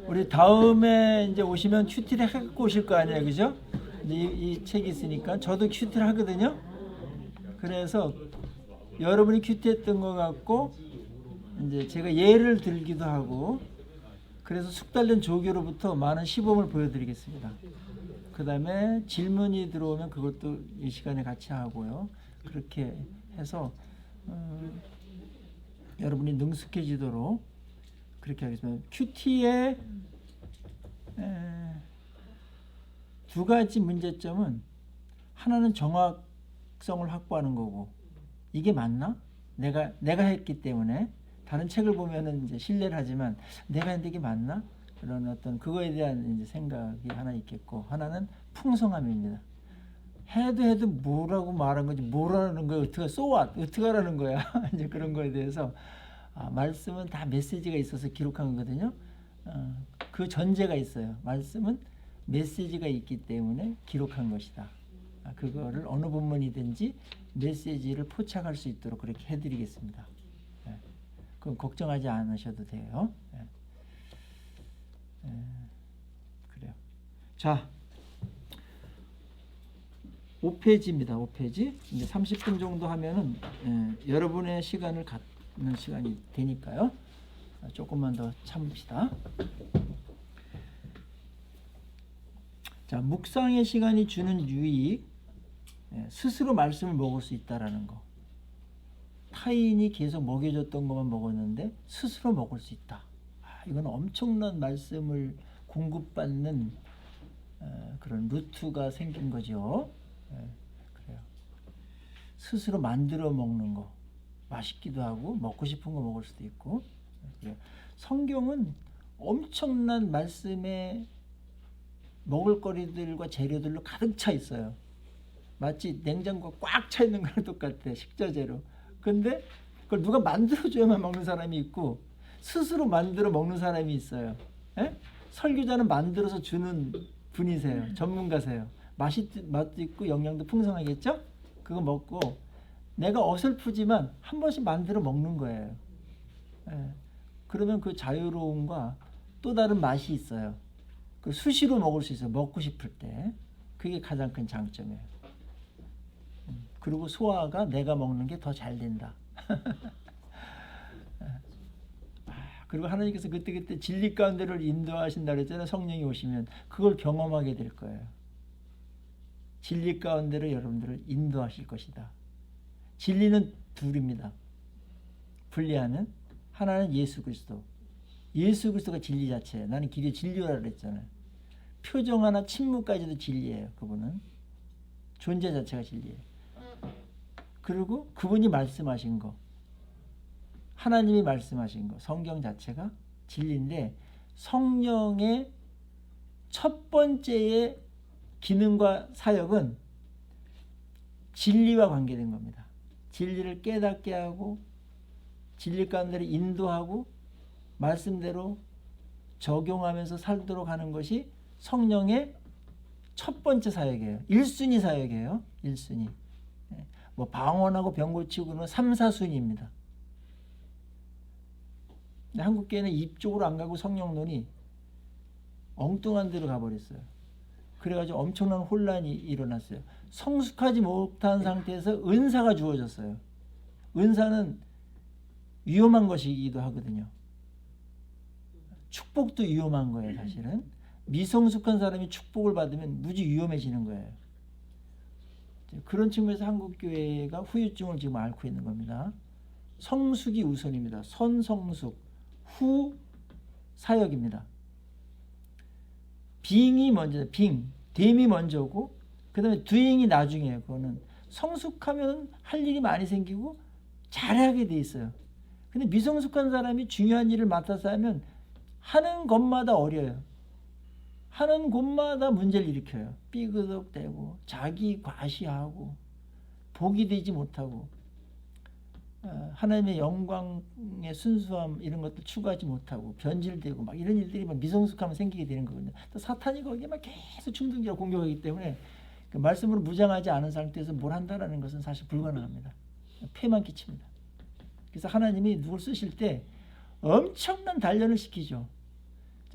우리 다음에 이제 오시면 큐티를 해갖고 오실 거 아니에요, 그죠? 이제 이 책이 있으니까 저도 큐티를 하거든요. 그래서 여러분이 큐티했던 것 같고 이제 제가 예를 들기도 하고 그래서 숙달된 조교로부터 많은 시범을 보여드리겠습니다. 그 다음에 질문이 들어오면 그것도 이 시간에 같이 하고요. 그렇게 해서 여러분이 능숙해지도록 그렇게 하겠습니다. 큐티의 두 가지 문제점은 하나는 정확성을 확보하는 거고 이게 맞나? 내가 했기 때문에 다른 책을 보면은 이제 신뢰를 하지만 내가 했는데 이게 맞나? 그런 어떤 그거에 대한 이제 생각이 하나 있겠고 하나는 풍성함입니다. 해도 뭐라고 말한 건지 뭐라는 거야 어떻게 하라는 거야 이제 그런 거에 대해서 말씀은 다 메시지가 있어서 기록한 거거든요. 그 전제가 있어요. 말씀은 메시지가 있기 때문에 기록한 것이다. 그거를 어느 본문이든지 메시지를 포착할 수 있도록 그렇게 해드리겠습니다. 그건 걱정하지 않으셔도 돼요. 그래요. 자, 5페이지입니다. 5페이지. 이제 30분 정도 하면은 여러분의 시간을 갖는 시간이 되니까요. 조금만 더 참읍시다. 자, 묵상의 시간이 주는 유익, 스스로 말씀을 먹을 수 있다라는 거. 타인이 계속 먹여줬던 것만 먹었는데 스스로 먹을 수 있다. 이건 엄청난 말씀을 공급받는 그런 루트가 생긴 거죠. 그래요. 스스로 만들어 먹는 거 맛있기도 하고 먹고 싶은 거 먹을 수도 있고. 그래요. 성경은 엄청난 말씀에 먹을거리들과 재료들로 가득 차 있어요. 마치 냉장고가 꽉 차 있는 거랑 똑같아. 식자재로. 근데 그걸 누가 만들어줘야만 먹는 사람이 있고 스스로 만들어 먹는 사람이 있어요. 설교자는 만들어서 주는 분이세요. 전문가세요. 맛도 있고 영양도 풍성하겠죠? 그거 먹고 내가 어설프지만 한 번씩 만들어 먹는 거예요. 그러면 그 자유로움과 또 다른 맛이 있어요. 그 수시로 먹을 수 있어요. 먹고 싶을 때. 그게 가장 큰 장점이에요. 그리고 소화가 내가 먹는 게 더 잘 된다. 그리고 하나님께서 그때 진리 가운데를 인도하신다 그랬잖아요. 성령이 오시면 그걸 경험하게 될 거예요. 진리 가운데로 여러분들을 인도하실 것이다. 진리는 둘입니다. 분리하는 하나는 예수 그리스도. 예수 그리스도가 진리 자체예요. 나는 길이 진리라 그랬잖아요. 표정 하나 침묵까지도 진리예요. 그분은 존재 자체가 진리예요. 그리고 그분이 말씀하신 거, 하나님이 말씀하신 거, 성경 자체가 진리인데 성령의 첫 번째의 기능과 사역은 진리와 관계된 겁니다. 진리를 깨닫게 하고 진리 가운데를 인도하고 말씀대로 적용하면서 살도록 하는 것이 성령의 첫 번째 사역이에요. 1순위 사역이에요. 1순위. 뭐 방언하고 병 고치고는 3, 4순위입니다. 한국교회는 입쪽으로 안 가고 성령론이 엉뚱한 데로 가버렸어요. 그래가지고 엄청난 혼란이 일어났어요. 성숙하지 못한 상태에서 은사가 주어졌어요. 은사는 위험한 것이기도 하거든요. 축복도 위험한 거예요. 사실은 미성숙한 사람이 축복을 받으면 무지 위험해지는 거예요. 그런 측면에서 한국교회가 후유증을 지금 앓고 있는 겁니다. 성숙이 우선입니다. 선성숙, 후 사역입니다. 빙이 먼저, 됨이 먼저고 그 다음에 doing이 나중이에요. 그거는 성숙하면 할 일이 많이 생기고 잘하게 돼 있어요. 근데 미성숙한 사람이 중요한 일을 맡아서 하면 하는 것마다 어려요. 하는 곳마다 문제를 일으켜요. 삐그덕대고 자기 과시하고 복이 되지 못하고 하나님의 영광의 순수함 이런 것들 추구하지 못하고 변질되고 막 이런 일들이 막 미성숙하면 생기게 되는 거거든요. 또 사탄이 거기에 막 계속 충동적으로 공격하기 때문에 그 말씀으로 무장하지 않은 상태에서 뭘 한다라는 것은 사실 불가능합니다. 폐만 끼칩니다. 그래서 하나님이 누굴 쓰실 때 엄청난 단련을 시키죠.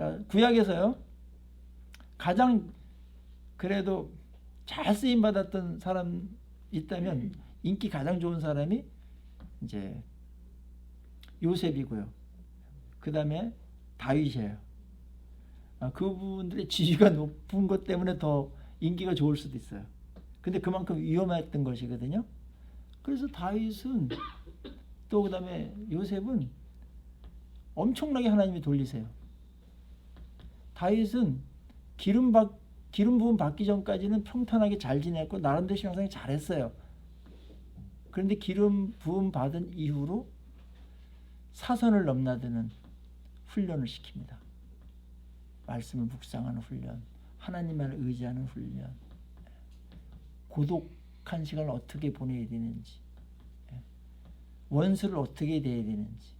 자, 구약에서요. 가장 그래도 잘 쓰임 받았던 사람 있다면 인기 가장 좋은 사람이 이제 요셉이고요. 그 다음에 다윗이에요. 그분들의 지위가 높은 것 때문에 더 인기가 좋을 수도 있어요. 근데 그만큼 위험했던 것이거든요. 그래서 다윗은 또 그 다음에 요셉은 엄청나게 하나님이 돌리세요. 다윗은 기름 부음 받기 전까지는 평탄하게 잘 지냈고 나름대로 신앙생활 잘했어요. 그런데 기름 부음 받은 이후로 사선을 넘나드는 훈련을 시킵니다. 말씀을 묵상하는 훈련, 하나님만을 의지하는 훈련, 고독한 시간을 어떻게 보내야 되는지, 원수를 어떻게 대해야 되는지,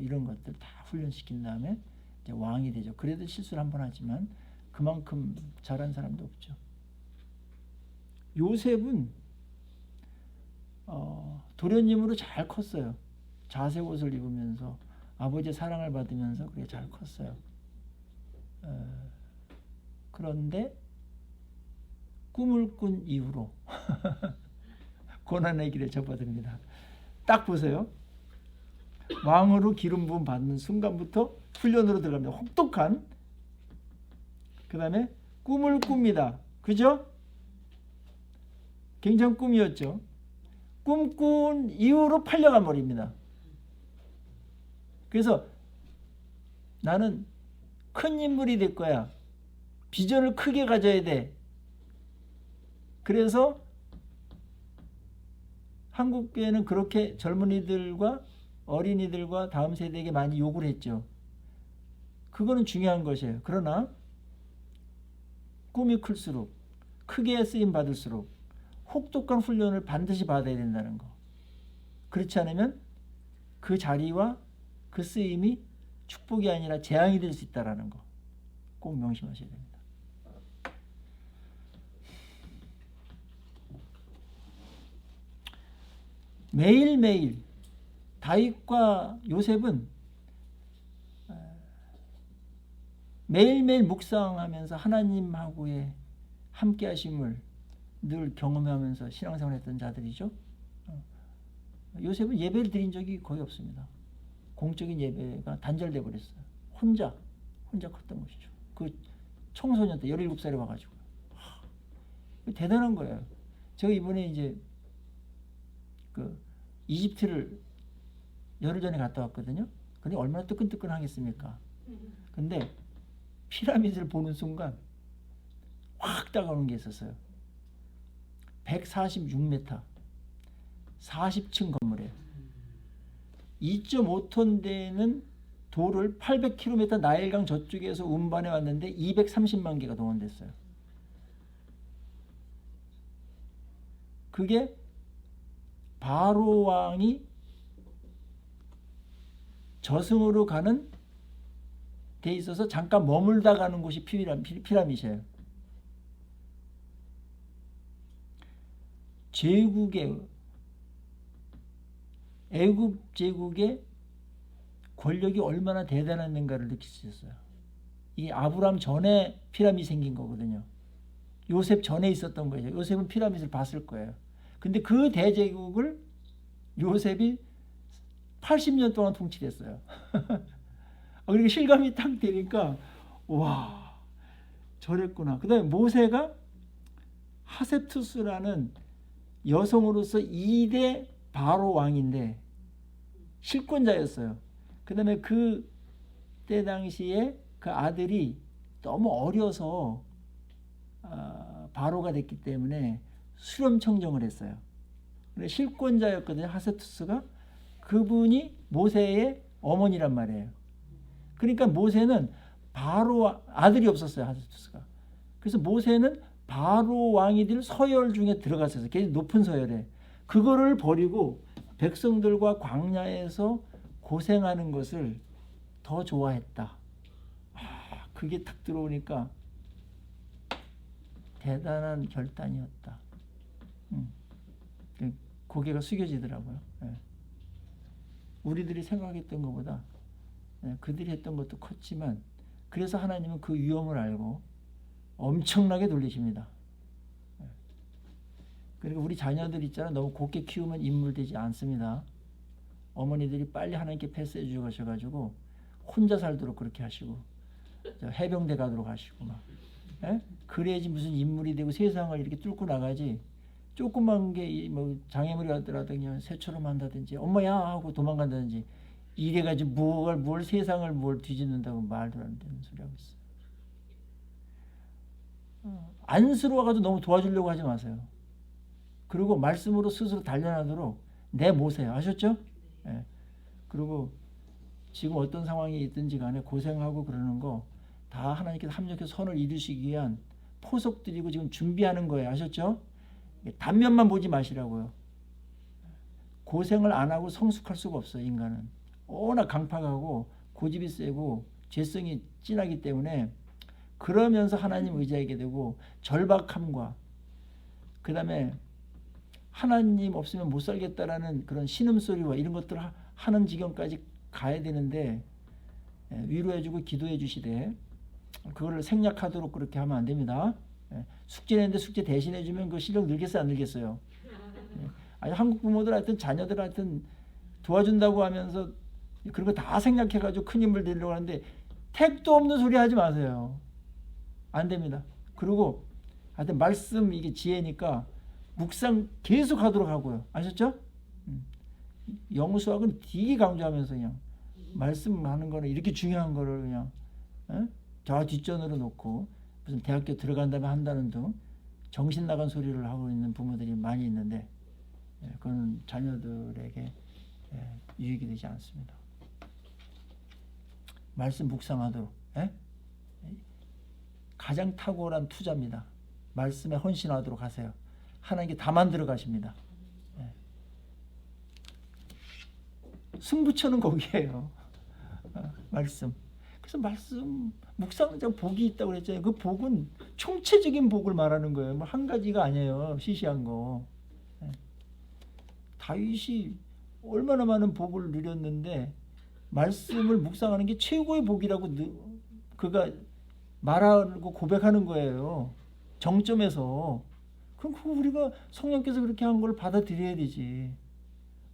이런 것들 다 훈련시킨 다음에 이제 왕이 되죠. 그래도 실수를 한 번 하지만 그만큼 잘한 사람도 없죠. 요셉은 도련님으로 잘 컸어요. 자색 옷을 입으면서 아버지의 사랑을 받으면서 그렇게 잘 컸어요. 그런데 꿈을 꾼 이후로 고난의 길에 접어듭니다. 딱 보세요. 왕으로 기름 부음 받는 순간부터 훈련으로 들어갑니다. 혹독한. 그 다음에 꿈을 꿉니다. 그죠? 굉장한 꿈이었죠. 꿈꾼 이후로 팔려가 버립니다. 그래서 나는 큰 인물이 될 거야. 비전을 크게 가져야 돼. 그래서 한국교회는 그렇게 젊은이들과 어린이들과 다음 세대에게 많이 요구를 했죠. 그거는 중요한 것이에요. 그러나 꿈이 클수록 크게 쓰임 받을수록 혹독한 훈련을 반드시 받아야 된다는 거. 그렇지 않으면 그 자리와 그 쓰임이 축복이 아니라 재앙이 될 수 있다는 거. 꼭 명심하셔야 됩니다. 매일매일 다윗과 요셉은 매일매일 묵상하면서 하나님하고의 함께 하심을 늘 경험하면서 신앙생활 했던 자들이죠. 요셉은 예배를 드린 적이 거의 없습니다. 공적인 예배가 단절돼 버렸어요. 혼자 컸던 것이죠. 그 청소년 때 17살에 와가지고 대단한 거예요. 제가 이번에 이제 그 이집트를 열흘 전에 갔다 왔거든요. 근데 얼마나 뜨끈뜨끈하겠습니까? 근데 피라미드를 보는 순간 확 다가오는 게 있었어요. 146m 40층 건물이에요. 2.5톤 되는 돌을 800km 나일강 저쪽에서 운반해 왔는데 230만 개가 동원됐어요. 그게 바로 왕이 저승으로 가는 데 있어서 잠깐 머물다 가는 곳이 피라미드예요. 제국의 애굽 제국의 권력이 얼마나 대단했는가를 느낄 수 있어요. 이게 아브라함 전에 피라미드 생긴 거거든요. 요셉 전에 있었던 거예요. 요셉은 피라미드를 봤을 거예요. 근데 그 대제국을 요셉이 80년 동안 통치했어요. 그러니까 실감이 딱 되니까 와 저랬구나. 그 다음에 모세가 하세투스라는 여성으로서 2대 바로 왕인데 실권자였어요. 그 다음에 그때 당시에 그 아들이 너무 어려서 바로가 됐기 때문에 수렴 청정을 했어요. 실권자였거든요. 하세투스가. 그분이 모세의 어머니란 말이에요. 그러니까 모세는 바로 아들이 없었어요. 하세투스가. 그래서 모세는 바로 왕이 될 서열 중에 들어갔어요. 굉장히 높은 서열에. 그거를 버리고 백성들과 광야에서 고생하는 것을 더 좋아했다. 그게 탁 들어오니까 대단한 결단이었다. 고개가 숙여지더라고요. 우리들이 생각했던 것보다 그들이 했던 것도 컸지만 그래서 하나님은 그 위험을 알고 엄청나게 돌리십니다. 그러니까 우리 자녀들 있잖아, 너무 곱게 키우면 인물되지 않습니다. 어머니들이 빨리 하나님께 패스해 주셔가지고 혼자 살도록 그렇게 하시고 해병대 가도록 하시고 막. 예? 그래야지 무슨 인물이 되고 세상을 이렇게 뚫고 나가지. 조그만 게 뭐 장애물이 왔더라도 그냥 새처럼 한다든지 엄마야 하고 도망간다든지 이래가지고 뭘 세상을 뭘 뒤집는다고 말도 안 되는 소리 하고 있어요. 안쓰러워가지고 너무 도와주려고 하지 마세요. 그리고 말씀으로 스스로 단련하도록 내모세요. 아셨죠? 예. 그리고 지금 어떤 상황이 있든지 간에 고생하고 그러는 거 다 하나님께서 합력해서 선을 이루시기 위한 포석들이고 지금 준비하는 거예요. 아셨죠? 단면만 보지 마시라고요. 고생을 안 하고 성숙할 수가 없어요. 인간은 워낙 강팍하고 고집이 세고 죄성이 진하기 때문에 그러면서 하나님 의지하게 되고 절박함과 그 다음에 하나님 없으면 못 살겠다라는 그런 신음소리와 이런 것들을 하는 지경까지 가야 되는데 위로해주고 기도해 주시되 그거를 생략하도록 그렇게 하면 안 됩니다. 숙제 내는데 숙제 대신해 주면 그 실력 늘겠어요, 안 늘겠어요? 아니 한국 부모들 하여튼 자녀들 하여튼 도와준다고 하면서 그런 거 다 생략해가지고 큰 힘을 들이려고 하는데 택도 없는 소리 하지 마세요. 안 됩니다. 그리고 하여튼 말씀 이게 지혜니까 묵상 계속 하도록 하고요. 아셨죠? 영수학은 되게 강조하면서 그냥 말씀하는 거는 이렇게 중요한 거를 그냥 저 뒷전으로 놓고 무슨 대학교 들어간 다음에 한다는 등 정신 나간 소리를 하고 있는 부모들이 많이 있는데 그건 자녀들에게 유익이 되지 않습니다. 말씀 묵상하도록 가장 탁월한 투자입니다. 말씀에 헌신하도록 하세요. 하나님께 다 만들어 가십니다. 승부처는 거기에요. 말씀. 그래서 말씀 묵상은 복이 있다고 그랬잖아요. 그 복은 총체적인 복을 말하는 거예요. 뭐 한 가지가 아니에요. 시시한 거. 다윗이 얼마나 많은 복을 누렸는데 말씀을 묵상하는 게 최고의 복이라고 그가 말하고 고백하는 거예요. 정점에서. 그럼 우리가 성령께서 그렇게 한 걸 받아들여야 되지.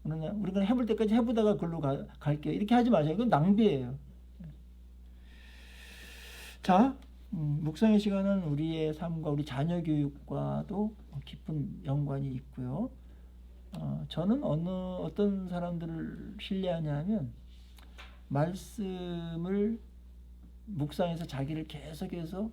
우리가 해볼 때까지 해보다가 글로 갈게요. 이렇게 하지 마세요. 이건 낭비예요. 자, 묵상의 시간은 우리의 삶과 우리 자녀 교육과도 깊은 연관이 있고요. 저는 어떤 사람들을 신뢰하냐면 말씀을 묵상해서 자기를 계속해서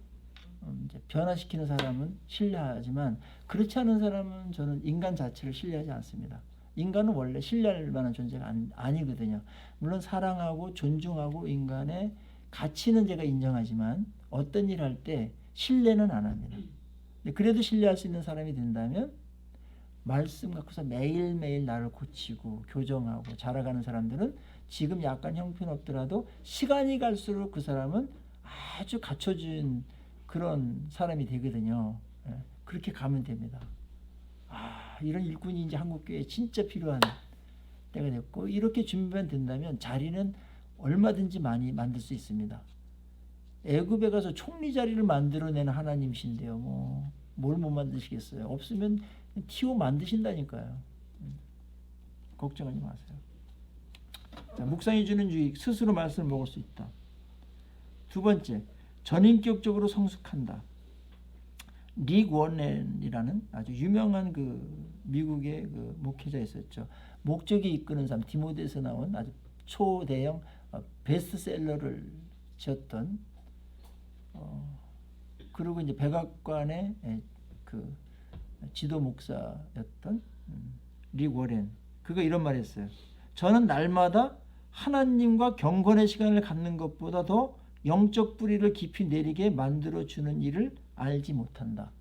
이제 변화시키는 사람은 신뢰하지만 그렇지 않은 사람은 저는 인간 자체를 신뢰하지 않습니다. 인간은 원래 신뢰할 만한 존재가 아니거든요. 물론 사랑하고 존중하고 인간의 가치는 제가 인정하지만 어떤 일을 할 때 신뢰는 안 합니다. 그래도 신뢰할 수 있는 사람이 된다면 말씀 갖고서 매일매일 나를 고치고 교정하고 자라가는 사람들은 지금 약간 형편없더라도 시간이 갈수록 그 사람은 아주 갖춰진 그런 사람이 되거든요. 그렇게 가면 됩니다. 이런 일꾼이 이제 한국교회에 진짜 필요한 때가 됐고 이렇게 준비만 된다면 자리는 얼마든지 많이 만들 수 있습니다. 애굽에 가서 총리 자리를 만들어내는 하나님이신데요. 뭘 못 만드시겠어요? 없으면 티오 만드신다니까요. 걱정하지 마세요. 자, 묵상이 주는 유익, 스스로 말씀을 먹을 수 있다. 두 번째, 전인격적으로 성숙한다. 릭 워렌이라는 아주 유명한 그 미국의 그 목회자 있었죠. 목적이 이끄는 삶, 디모데에서 나온 아주 초대형 베스트셀러를 지었던 그리고 이제 백악관의 그 지도 목사였던 릭 워렌. 그가 이런 말을 했어요. 저는 날마다 하나님과 경건의 시간을 갖는 것보다 더 영적 뿌리를 깊이 내리게 만들어주는 일을 알지 못한다.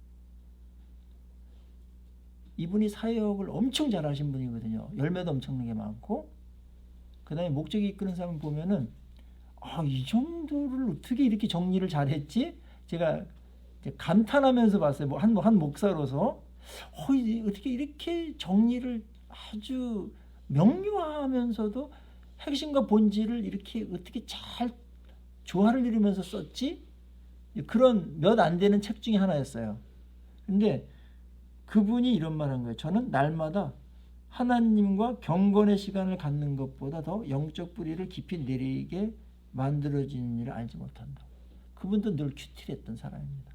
이분이 사역을 엄청 잘하신 분이거든요. 열매도 엄청나게 많고 그 다음에 목적이 이끄는 사람을 보면은 이 정도를 어떻게 이렇게 정리를 잘했지? 제가 감탄하면서 봤어요. 한 목사로서 어떻게 이렇게 정리를 아주 명료하면서도 핵심과 본질을 이렇게 어떻게 잘 조화를 이루면서 썼지? 그런 몇 안 되는 책 중에 하나였어요. 근데 그분이 이런 말 한 거예요. 저는 날마다 하나님과 경건의 시간을 갖는 것보다 더 영적 뿌리를 깊이 내리게 만들어지는 일을 알지 못한다. 그분도 늘 큐티했던 사람입니다.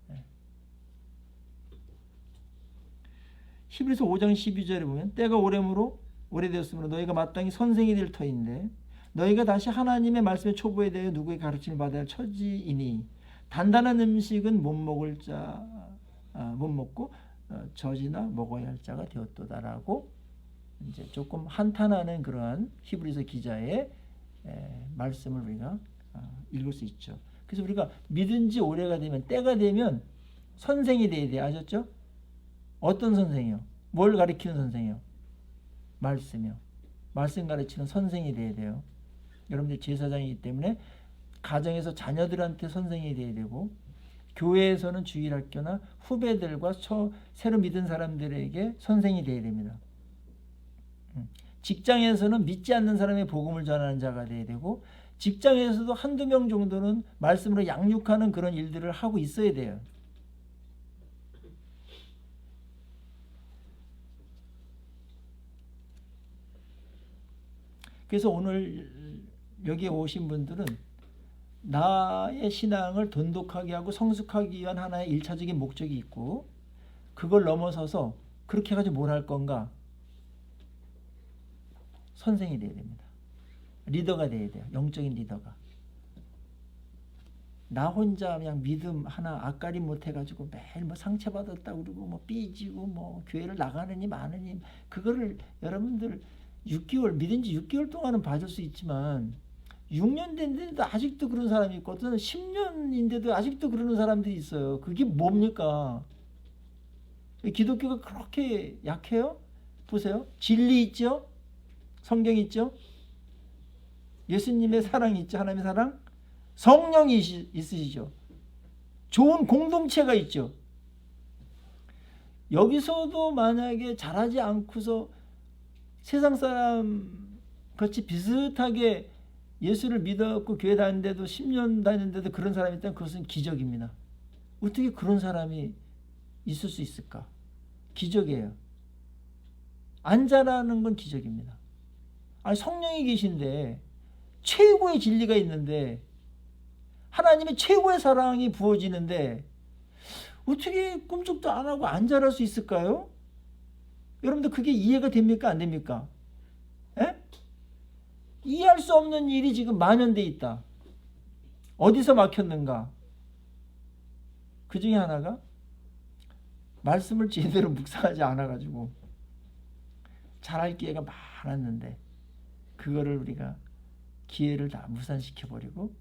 네. 히브리서 5장 12절에 보면 때가 오래되었으므로 너희가 마땅히 선생이 될 터인데 너희가 다시 하나님의 말씀의 초보에 대해 누구의 가르침을 받아야 할 처지이니 단단한 음식은 못 먹고 젖이나 먹어야 할 자가 되었도다라고 이제 조금 한탄하는 그러한 히브리서 기자의 말씀을 우리가 읽을 수 있죠. 그래서 우리가 믿은 지 오래가 되면 때가 되면 선생이 돼야 돼요. 아셨죠? 어떤 선생이요? 뭘 가르치는 선생이요? 말씀이요. 말씀 가르치는 선생이 돼야 돼요. 여러분들 제사장이기 때문에 가정에서 자녀들한테 선생이 돼야 되고 교회에서는 주일학교나 후배들과 새로 믿은 사람들에게 선생이 돼야 됩니다. 직장에서는 믿지 않는 사람의 복음을 전하는 자가 돼야 되고 직장에서도 한두 명 정도는 말씀으로 양육하는 그런 일들을 하고 있어야 돼요. 그래서 오늘 여기에 오신 분들은 나의 신앙을 돈독하게 하고 성숙하기 위한 하나의 일차적인 목적이 있고 그걸 넘어서서 그렇게 해가지고 뭘 할 건가? 선생이 돼야 됩니다. 리더가 돼야 돼요. 영적인 리더가. 나 혼자 그냥 믿음 하나 앞가림 못해가지고 매일 뭐 상처받았다고 그러고 뭐 삐지고 뭐 교회를 나가느니 마느니 그거를 여러분들 6개월 믿은 지 6개월 동안은 봐줄 수 있지만 6년 됐는데도 아직도 그런 사람이 있고 어떤 10년인데도 아직도 그러는 사람들이 있어요. 그게 뭡니까? 기독교가 그렇게 약해요? 보세요. 진리 있죠? 성경 있죠? 예수님의 사랑이 있죠? 하나님의 사랑? 성령이 있으시죠? 좋은 공동체가 있죠? 여기서도 만약에 잘하지 않고서 세상 사람 같이 비슷하게 예수를 믿었고 교회 다니는데도 10년 다니는데도 그런 사람이 있다면 그것은 기적입니다. 어떻게 그런 사람이 있을 수 있을까? 기적이에요. 안 자라는 건 기적입니다. 아니 성령이 계신데 최고의 진리가 있는데 하나님의 최고의 사랑이 부어지는데 어떻게 꿈쩍도 안 하고 안 자랄 수 있을까요? 여러분들 그게 이해가 됩니까? 안 됩니까? 에? 이해할 수 없는 일이 지금 만연돼 있다. 어디서 막혔는가? 그 중에 하나가 말씀을 제대로 묵상하지 않아가지고 잘할 기회가 많았는데 그거를 우리가 기회를 다 무산시켜버리고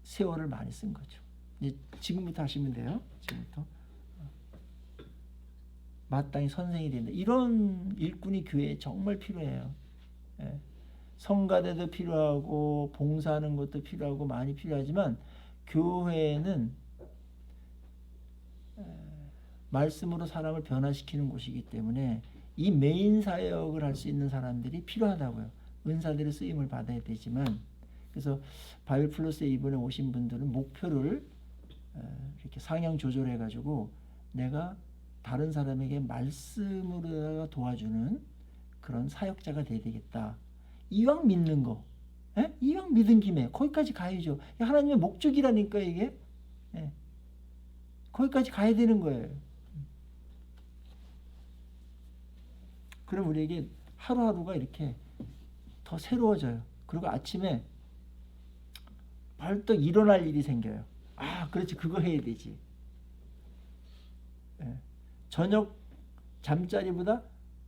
세월을 많이 쓴 거죠. 이제 지금부터 하시면 돼요. 지금부터. 마땅히 선생이 된다. 이런 일꾼이 교회에 정말 필요해요. 성가대도 필요하고 봉사하는 것도 필요하고 많이 필요하지만 교회는 말씀으로 사람을 변화시키는 곳이기 때문에 이 메인 사역을 할 수 있는 사람들이 필요하다고요. 은사들의 쓰임을 받아야 되지만 그래서 바이블 플러스에 이번에 오신 분들은 목표를 이렇게 상향 조절해 가지고 내가 다른 사람에게 말씀으로 도와주는 그런 사역자가 돼야 되겠다. 이왕 믿는 거, 이왕 믿은 김에 거기까지 가야죠. 하나님의 목적이라니까 이게. 거기까지 가야 되는 거예요. 그럼 우리에게 하루하루가 이렇게 더 새로워져요. 그리고 아침에 벌떡 일어날 일이 생겨요. 아, 그렇지. 그거 해야 되지. 저녁 잠자리보다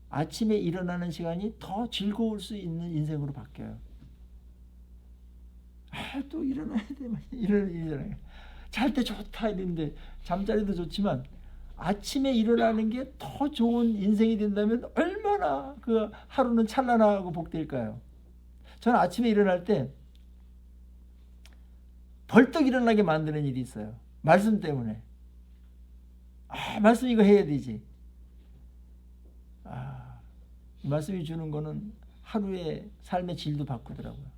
아침에 일어나는 시간이 더 즐거울 수 있는 인생으로 바뀌어요. 아, 또 일어나야 돼. 일어나야. 잘 때 좋다 이랬는데 잠자리도 좋지만 아침에 일어나는 게 더 좋은 인생이 된다면 얼마나 그 하루는 찬란하고 복될까요? 저는 아침에 일어날 때 벌떡 일어나게 만드는 일이 있어요. 말씀 때문에. 아, 말씀 이거 해야 되지. 아, 말씀이 주는 거는 하루의 삶의 질도 바꾸더라고요.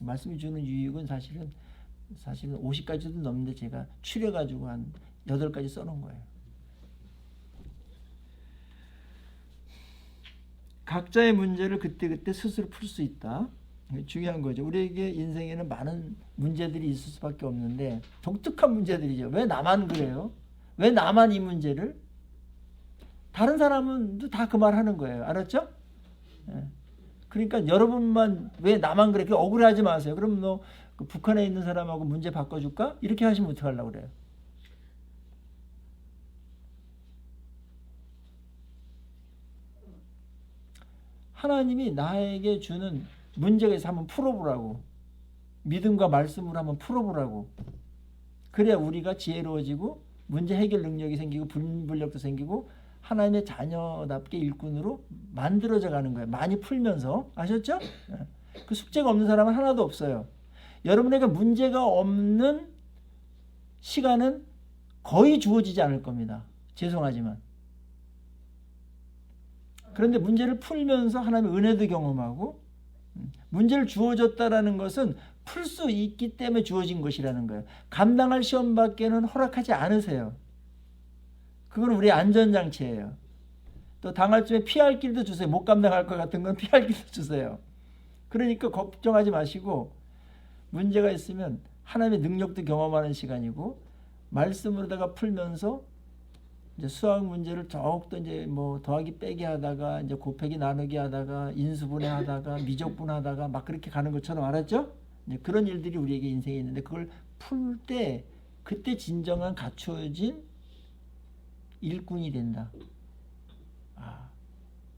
말씀이 주는 유익은 사실은 50가지도 넘는데 제가 추려가지고 한 8가지 써놓은 거예요. 각자의 문제를 그때그때 스스로 풀 수 있다. 중요한 거죠. 우리에게 인생에는 많은 문제들이 있을 수밖에 없는데 독특한 문제들이죠. 왜 나만 그래요? 왜 나만 이 문제를? 다른 사람은 다 그 말 하는 거예요. 알았죠? 그러니까 여러분만 왜 나만 그래? 억울해하지 마세요. 그럼 너 그 북한에 있는 사람하고 문제 바꿔줄까? 이렇게 하시면 어떡하려고 그래요? 하나님이 나에게 주는 문제가 있어 한번 풀어보라고. 믿음과 말씀으로 한번 풀어보라고. 그래야 우리가 지혜로워지고 문제 해결 능력이 생기고 분별력도 생기고 하나님의 자녀답게 일꾼으로 만들어져 가는 거예요. 많이 풀면서. 아셨죠? 그 숙제가 없는 사람은 하나도 없어요. 여러분에게 문제가 없는 시간은 거의 주어지지 않을 겁니다. 죄송하지만. 그런데 문제를 풀면서 하나님의 은혜도 경험하고 문제를 주어졌다라는 것은 풀 수 있기 때문에 주어진 것이라는 거예요. 감당할 시험밖에는 허락하지 않으세요. 그건 우리의 안전장치예요. 또 당할 쯤에 피할 길도 주세요. 못 감당할 것 같은 건 피할 길도 주세요. 그러니까 걱정하지 마시고 문제가 있으면 하나님의 능력도 경험하는 시간이고 말씀으로다가 풀면서 이제 수학 문제를 더욱더 이제 뭐 더하기 빼기 하다가 이제 곱하기 나누기 하다가 인수분해 하다가 미적분 하다가 막 그렇게 가는 것처럼 알았죠? 이제 그런 일들이 우리에게 인생에 있는데 그걸 풀 때 그때 진정한 갖추어진 일꾼이 된다.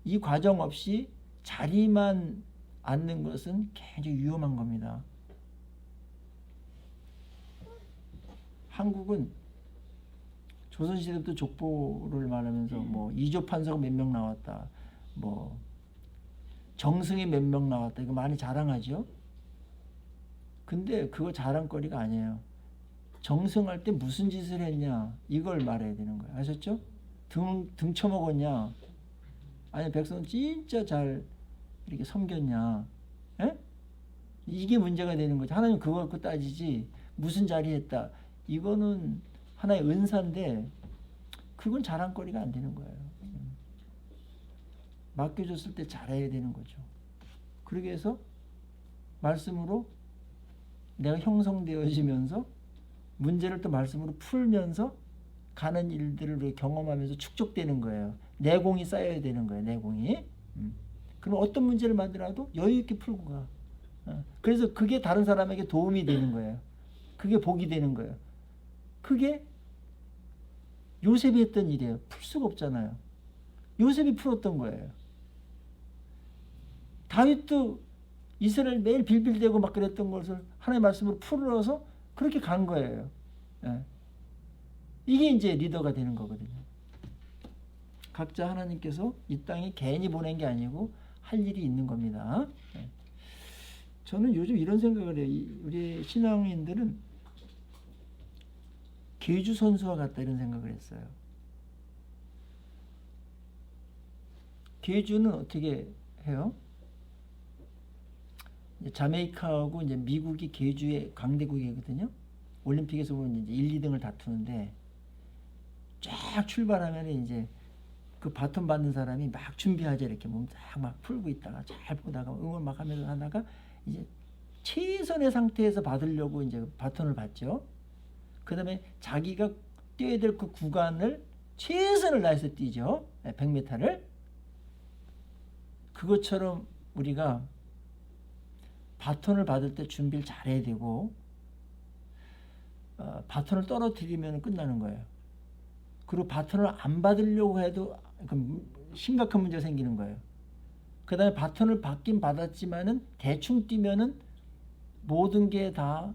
이 과정 없이 자리만 앉는 것은 굉장히 위험한 겁니다. 한국은 조선시대부터 족보를 말하면서 뭐 이조 판서가 몇 명 나왔다, 뭐 정승이 몇 명 나왔다, 이거 많이 자랑하죠. 근데 그거 자랑거리가 아니에요. 정승할 때 무슨 짓을 했냐 이걸 말해야 되는 거예요. 아셨죠? 등 쳐먹었냐, 아니 백성 진짜 잘 이렇게 섬겼냐, 에? 이게 문제가 되는 거죠. 하나님 그거 갖고 따지지 무슨 자리 했다, 이거는 하나의 은사인데 그건 자랑거리가 안 되는 거예요. 맡겨줬을 때 잘해야 되는 거죠. 그러기 위해서 말씀으로 내가 형성되어지면서 문제를 또 말씀으로 풀면서 가는 일들을 경험하면서 축적되는 거예요. 내공이 쌓여야 되는 거예요. 내공이. 그럼 어떤 문제를 만들어도 여유 있게 풀고 가. 그래서 그게 다른 사람에게 도움이 되는 거예요. 그게 복이 되는 거예요. 그게 요셉이 했던 일이에요. 풀 수가 없잖아요. 요셉이 풀었던 거예요. 다윗도 이스라엘 매일 빌빌대고 막 그랬던 것을 하나님의 말씀으로 풀어서 그렇게 간 거예요. 이게 이제 리더가 되는 거거든요. 각자 하나님께서 이 땅에 괜히 보낸 게 아니고 할 일이 있는 겁니다. 저는 요즘 이런 생각을 해요. 우리 신앙인들은 계주 선수와 같다 이런 생각을 했어요. 계주는 어떻게 해요? 자메이카하고 이제 미국이 계주의 강대국이거든요. 올림픽에서 보면 이제 1, 2등을 다투는데 쫙 출발하면 이제 그 바톤 받는 사람이 막 준비하자 이렇게 몸 쫙 막 풀고 있다가 잘 보다가 응원 막 하면서 하다가 이제 최선의 상태에서 받으려고 이제 바톤을 받죠. 그 다음에 자기가 뛰어야 될 그 구간을 최선을 다해서 뛰죠. 100m를. 그것처럼 우리가 바톤을 받을 때 준비를 잘해야 되고 바톤을 떨어뜨리면 끝나는 거예요. 그리고 바톤을 안 받으려고 해도 심각한 문제가 생기는 거예요. 그 다음에 바톤을 받긴 받았지만은 대충 뛰면은 모든 게 다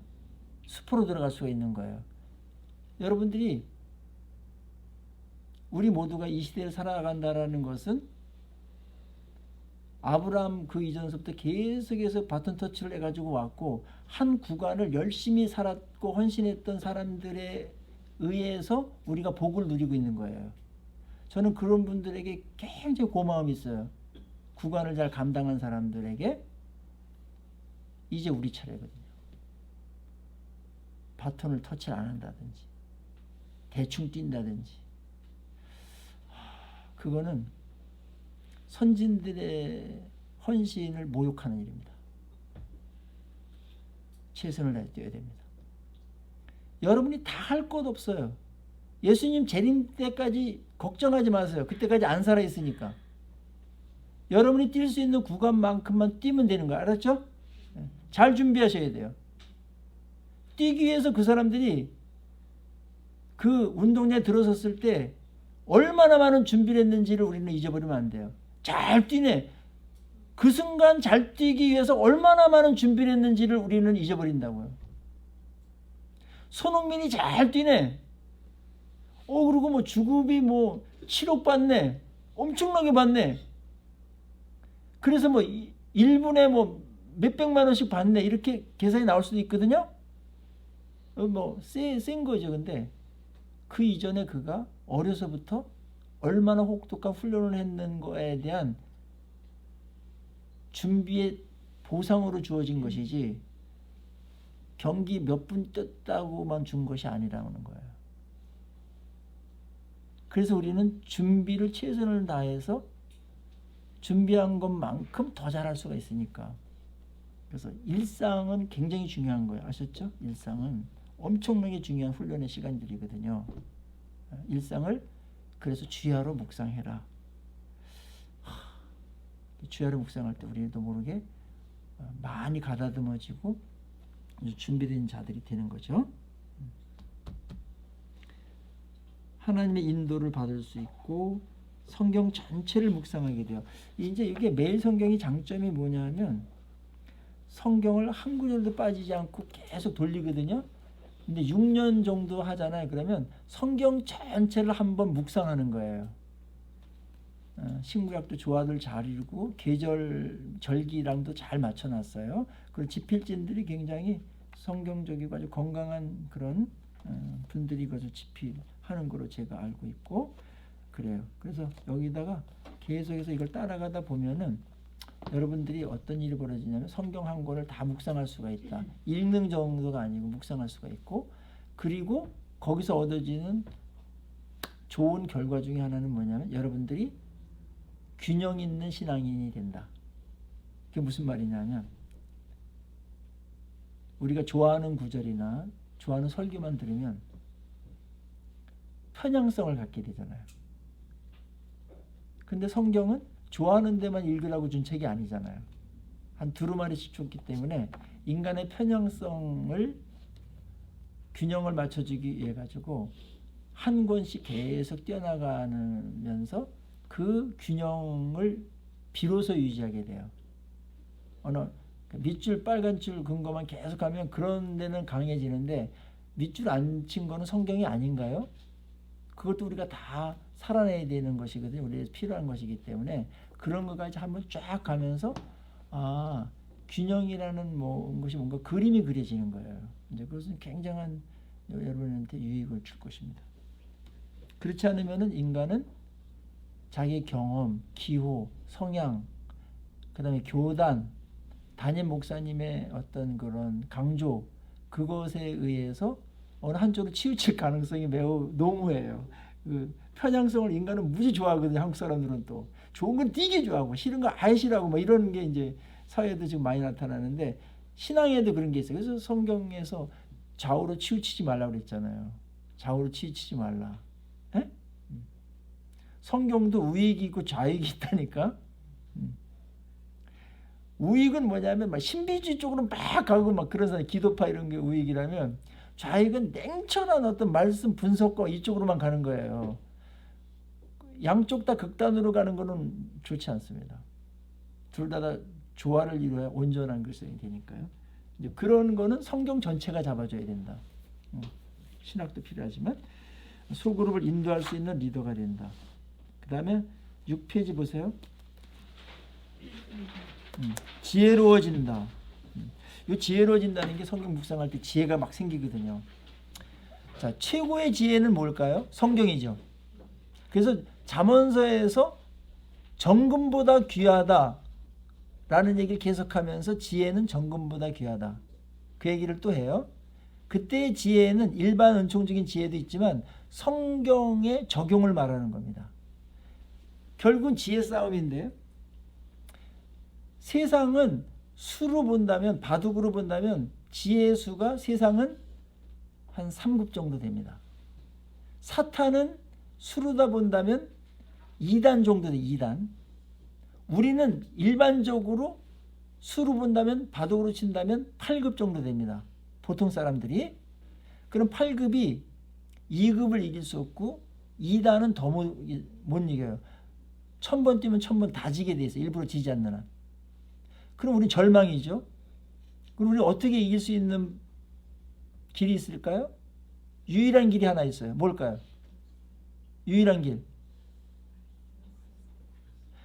숲으로 들어갈 수가 있는 거예요. 여러분들이 우리 모두가 이 시대를 살아간다라는 것은 아브라함 그 이전서부터 계속해서 바톤 터치를 해가지고 왔고 한 구간을 열심히 살았고 헌신했던 사람들에 의해서 우리가 복을 누리고 있는 거예요. 저는 그런 분들에게 굉장히 고마움이 있어요. 구간을 잘 감당한 사람들에게. 이제 우리 차례거든요. 바톤을 터치를 안 한다든지 대충 뛴다든지 그거는 선진들의 헌신을 모욕하는 일입니다. 최선을 다해 뛰어야 됩니다. 여러분이 다 할 것 없어요. 예수님 재림 때까지 걱정하지 마세요. 그때까지 안 살아있으니까. 여러분이 뛸 수 있는 구간만큼만 뛰면 되는 거예요. 알았죠? 잘 준비하셔야 돼요. 뛰기 위해서 그 사람들이 그 운동장에 들어섰을 때 얼마나 많은 준비를 했는지를 우리는 잊어버리면 안 돼요. 잘 뛰네. 그 순간 잘 뛰기 위해서 얼마나 많은 준비를 했는지를 우리는 잊어버린다고요. 손흥민이 잘 뛰네. 그리고 뭐 주급이 뭐 7억 받네. 엄청나게 받네. 그래서 뭐 1분에 뭐 몇백만 원씩 받네. 이렇게 계산이 나올 수도 있거든요. 뭐 센 거죠. 근데 그 이전에 그가 어려서부터 얼마나 혹독한 훈련을 했는 거에 대한 준비의 보상으로 주어진 것이지 경기 몇 분 뛰었다고만 준 것이 아니라는 거예요. 그래서 우리는 준비를 최선을 다해서 준비한 것만큼 더 잘할 수가 있으니까. 그래서 일상은 굉장히 중요한 거예요. 아셨죠? 일상은 엄청나게 중요한 훈련의 시간들이거든요. 일상을 그래서 주야로 묵상해라. 주야로 묵상할 때 우리도 모르게 많이 가다듬어지고 준비된 자들이 되는 거죠. 하나님의 인도를 받을 수 있고 성경 전체를 묵상하게 돼요. 이제 이게 매일 성경의 장점이 뭐냐면 성경을 한 구절도 빠지지 않고 계속 돌리거든요. 근데 6년 정도 하잖아요. 그러면 성경 전체를 한번 묵상하는 거예요. 신구약도 조화들 잘 읽고 계절 절기랑도 잘 맞춰놨어요. 그리고 집필진들이 굉장히 성경적이고 아주 건강한 그런 분들이 그것을 집필하는 거로 제가 알고 있고 그래요. 그래서 여기다가 계속해서 이걸 따라가다 보면은 여러분들이 어떤 일이 벌어지냐면 성경 한 권을 다 묵상할 수가 있다. 읽는 정도가 아니고 묵상할 수가 있고 그리고 거기서 얻어지는 좋은 결과 중에 하나는 뭐냐면 여러분들이 균형 있는 신앙인이 된다. 그게 무슨 말이냐면 우리가 좋아하는 구절이나 좋아하는 설교만 들으면 편향성을 갖게 되잖아요. 근데 성경은 좋아하는 데만 읽으라고 준 책이 아니잖아요. 한 두루마리씩 줬기 때문에 인간의 편향성을 균형을 맞춰주기 위해 가지고 한 권씩 계속 뛰어나가면서 그 균형을 비로소 유지하게 돼요. 밑줄 빨간 줄 긋은 것만 계속하면 그런 데는 강해지는데 밑줄 안 친 거는 성경이 아닌가요? 그것도 우리가 다 살아내야 되는 것이거든요. 우리에게 필요한 것이기 때문에 그런 것까지 한번 쫙 가면서 균형이라는 것이 뭔가 그림이 그려지는 거예요. 이제 그것은 굉장한 여러분한테 유익을 줄 것입니다. 그렇지 않으면은 인간은 자기 경험, 기호, 성향, 그다음에 교단, 담임 목사님의 어떤 그런 강조 그것에 의해서 어느 한쪽으로 치우칠 가능성이 매우 농후해요. 그 편향성을 인간은 무지 좋아하거든요. 한국 사람들은 또 좋은 건 되게 좋아하고 싫은 거 아예 싫어하고 뭐 이런 게 이제 사회에도 지금 많이 나타나는데 신앙에도 그런 게 있어요. 그래서 성경에서 좌우로 치우치지 말라고 그랬잖아요. 좌우로 치우치지 말라. 에? 성경도 우익이 있고 좌익이 있다니까. 우익은 뭐냐면 막 신비주의 쪽으로 막 가고 막 그런 사람 기도파 이런 게 우익이라면 좌익은 냉철한 어떤 말씀 분석과 이쪽으로만 가는 거예요. 양쪽 다 극단으로 가는 거는 좋지 않습니다. 둘 다 조화를 이루어야 온전한 글쓰기 되니까요. 이제 그런 거는 성경 전체가 잡아줘야 된다. 신학도 필요하지만 소그룹을 인도할 수 있는 리더가 된다. 그 다음에 6페이지 보세요. 지혜로워진다. 이 지혜로워진다는 게 성경 묵상할 때 지혜가 막 생기거든요. 자, 최고의 지혜는 뭘까요? 성경이죠. 그래서 잠언서에서 정금보다 귀하다. 라는 얘기를 계속하면서 지혜는 정금보다 귀하다. 그 얘기를 또 해요. 그때의 지혜는 일반 은총적인 지혜도 있지만 성경의 적용을 말하는 겁니다. 결국은 지혜 싸움인데요. 세상은 수로 본다면, 바둑으로 본다면 지혜의 수가 세상은 한 3급 정도 됩니다. 사탄은 수로다 본다면 2단 정도 돼요. 2단. 우리는 일반적으로 수로 본다면, 바둑으로 친다면 8급 정도 됩니다. 보통 사람들이. 그럼 8급이 2급을 이길 수 없고 2단은 더 못 이겨요. 1000번 뛰면 1000번 다 지게 돼 있어요. 일부러 지지 않는 한. 그럼 우리는 절망이죠. 그럼 우리는 어떻게 이길 수 있는 길이 있을까요? 유일한 길이 하나 있어요. 뭘까요? 유일한 길.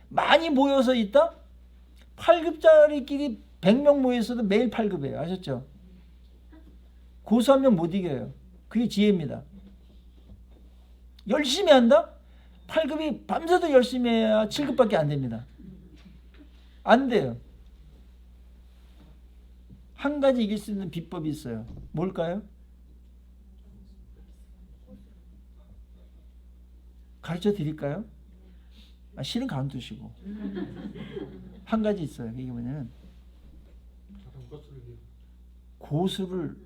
많이 모여서 있다? 8급짜리끼리 100명 모여 있어도 매일 8급이에요. 아셨죠? 고수 한 명 못 이겨요. 그게 지혜입니다. 열심히 한다? 8급이 밤새도 열심히 해야 7급밖에 안 됩니다. 안 돼요. 한 가지 이길 수 있는 비법이 있어요. 뭘까요? 가르쳐 드릴까요? 실은 가만두시고. 한 가지 있어요. 이게 뭐냐면 고수를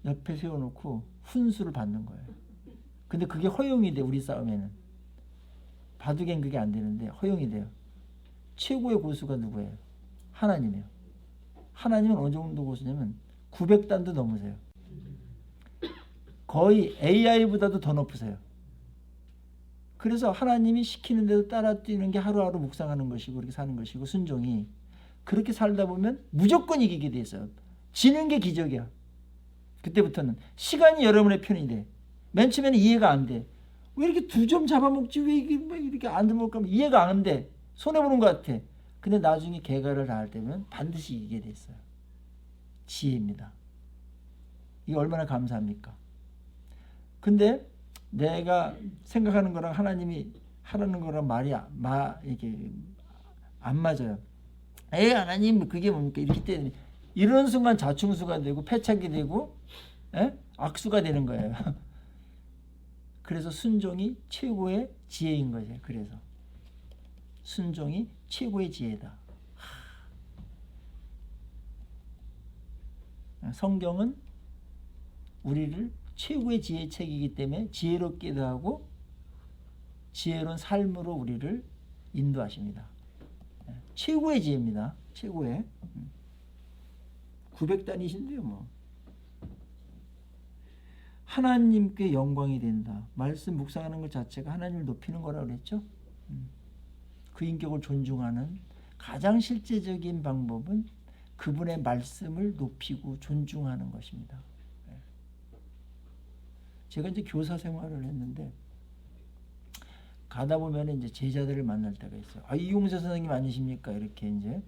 옆에 세워놓고 훈수를 받는 거예요. 근데 그게 허용이 돼. 우리 싸움에는. 바둑엔 그게 안 되는데 허용이 돼요. 최고의 고수가 누구예요? 하나님이에요. 하나님은 어느 정도 고수냐면 900단도 넘으세요. 거의 AI보다도 더 높으세요. 그래서 하나님이 시키는 대로 따라 뛰는 게 하루하루 묵상하는 것이고 그렇게 사는 것이고 순종이 그렇게 살다 보면 무조건 이기게 돼 있어요. 지는 게 기적이야. 그때부터는 시간이 여러분의 편이 돼. 맨 처음에는 이해가 안 돼. 왜 이렇게 2점 잡아먹지? 왜 이렇게 안 들어먹을까? 이해가 안 돼. 손해보는 것 같아. 근데 나중에 개가를 할 때면 반드시 이기게 돼 있어요. 지혜입니다. 이게 얼마나 감사합니까? 근데 내가 생각하는 거랑 하나님이 하라는 거랑 말이 이게 안 맞아요. 하나님 그게 뭡니까? 이렇게 때문에 이런 순간 자충수가 되고 패착이 되고 악수가 되는 거예요. 그래서 순종이 최고의 지혜인 거죠. 그래서 순종이 최고의 지혜다. 성경은 우리를 최고의 지혜의 책이기 때문에 지혜롭기도 하고 지혜로운 삶으로 우리를 인도하십니다. 최고의 지혜입니다. 최고의 900단이신데요. 뭐 하나님께 영광이 된다. 말씀 묵상하는 것 자체가 하나님을 높이는 거라고 그랬죠. 그 인격을 존중하는 가장 실제적인 방법은 그분의 말씀을 높이고 존중하는 것입니다. 제가 이제 교사 생활을 했는데 가다 보면 이제 제자들을 만날 때가 있어요. 이용세 선생님 아니십니까? 이렇게 이제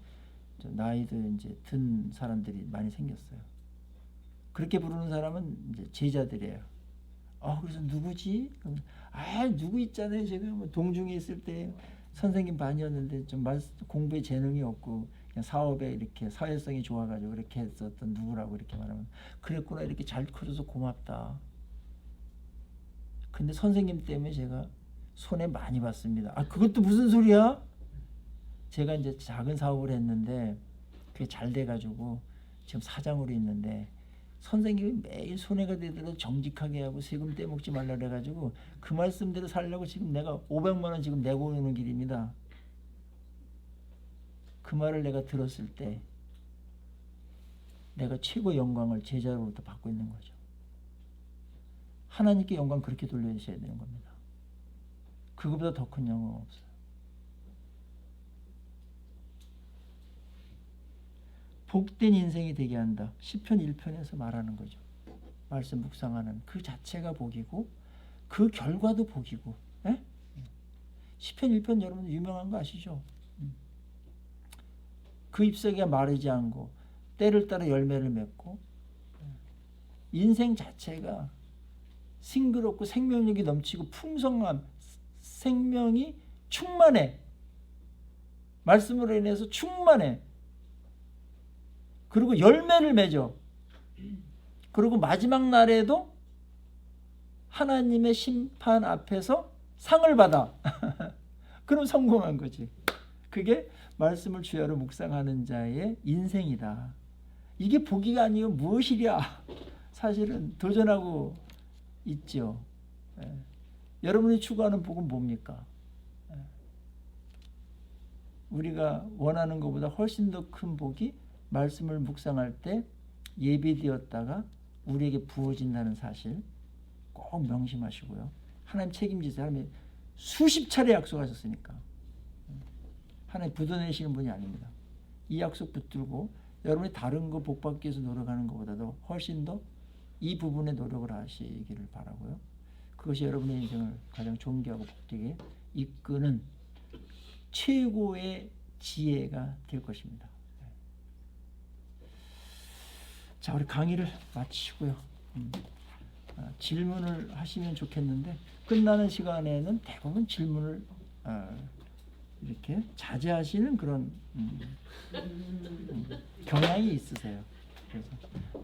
나이도 이제 든 사람들이 많이 생겼어요. 그렇게 부르는 사람은 이제 제자들이에요. 그래서 누구지? 누구 있잖아요. 제가 뭐 동중에 있을 때 선생님 반이었는데 좀 공부에 재능이 없고 그냥 사업에 이렇게 사회성이 좋아가지고 그렇게 했었던 누구라고 이렇게 말하면 그랬구나. 이렇게 잘 커줘서 고맙다. 근데 선생님 때문에 제가 손해 많이 봤습니다. 그것도 무슨 소리야? 제가 이제 작은 사업을 했는데 그게 잘 돼가지고 지금 사장으로 있는데 선생님이 매일 손해가 되더라도 정직하게 하고 세금 떼먹지 말라 그래가지고 그 말씀대로 살려고 지금 내가 500만 원 지금 내고 오는 길입니다. 그 말을 내가 들었을 때 내가 최고의 영광을 제자로부터 받고 있는 거죠. 하나님께 영광 그렇게 돌려주셔야 되는 겁니다. 그거보다 더 큰 영광 없어요. 복된 인생이 되게 한다. 시편 1편에서 말하는 거죠. 말씀 묵상하는 그 자체가 복이고 그 결과도 복이고. 시편 1편 여러분 유명한 거 아시죠? 그 잎사귀가 마르지 않고 때를 따라 열매를 맺고 인생 자체가 싱그럽고 생명력이 넘치고 풍성함, 생명이 충만해. 말씀으로 인해서 충만해. 그리고 열매를 맺어. 그리고 마지막 날에도 하나님의 심판 앞에서 상을 받아. 그럼 성공한 거지. 그게 말씀을 주야로 묵상하는 자의 인생이다. 이게 복이가 아니요 무엇이랴. 사실은 도전하고 있죠. 여러분이 추구하는 복은 뭡니까? 우리가 원하는 것보다 훨씬 더 큰 복이 말씀을 묵상할 때 예비되었다가 우리에게 부어진다는 사실 꼭 명심하시고요. 하나님 책임지세요. 하나님 수십 차례 약속하셨으니까. 하나님 부도내시는 분이 아닙니다. 이 약속 붙들고 여러분이 다른 거 복 받기 위해서 노력하는 것보다도 훨씬 더 이 부분에 노력을 하시기를 바라고요. 그것이 여러분의 인생을 가장 존귀하고 복되게 이끄는 최고의 지혜가 될 것입니다. 자, 우리 강의를 마치고요. 질문을 하시면 좋겠는데 끝나는 시간에는 대부분 질문을 이렇게 자제하시는 그런 경향이 있으세요. 그래서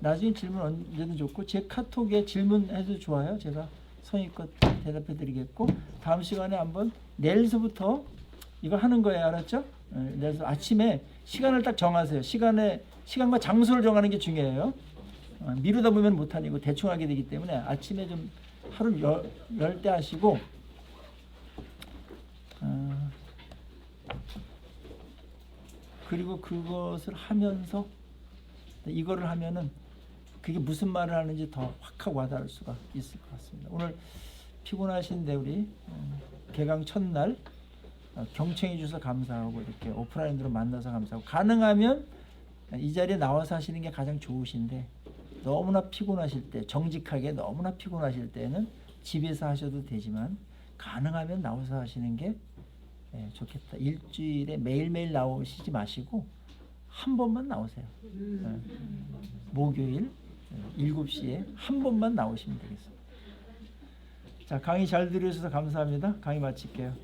나중에 질문 언제든 좋고 제 카톡에 질문해도 좋아요. 제가 성의껏 대답해 드리겠고 다음 시간에 한번 내일서부터 이거 하는 거예요. 알았죠? 내일 아침에 시간을 딱 정하세요. 시간과 장소를 정하는 게 중요해요. 미루다 보면 못하니고 대충 하게 되기 때문에 아침에 좀 하루 열 때 하시고 그리고 그것을 하면서 이거를 하면은 그게 무슨 말을 하는지 더 확 하고 와닿을 수가 있을 것 같습니다. 오늘 피곤하신데 우리 개강 첫날 경청해 주셔서 감사하고 이렇게 오프라인으로 만나서 감사하고 가능하면 이 자리에 나와서 하시는 게 가장 좋으신데 너무나 피곤하실 때 정직하게 너무나 피곤하실 때는 집에서 하셔도 되지만 가능하면 나와서 하시는 게 좋겠다. 일주일에 매일매일 나오시지 마시고 한 번만 나오세요. 목요일 7시에 한 번만 나오시면 되겠습니다. 자, 강의 잘 들으셔서 감사합니다. 강의 마칠게요.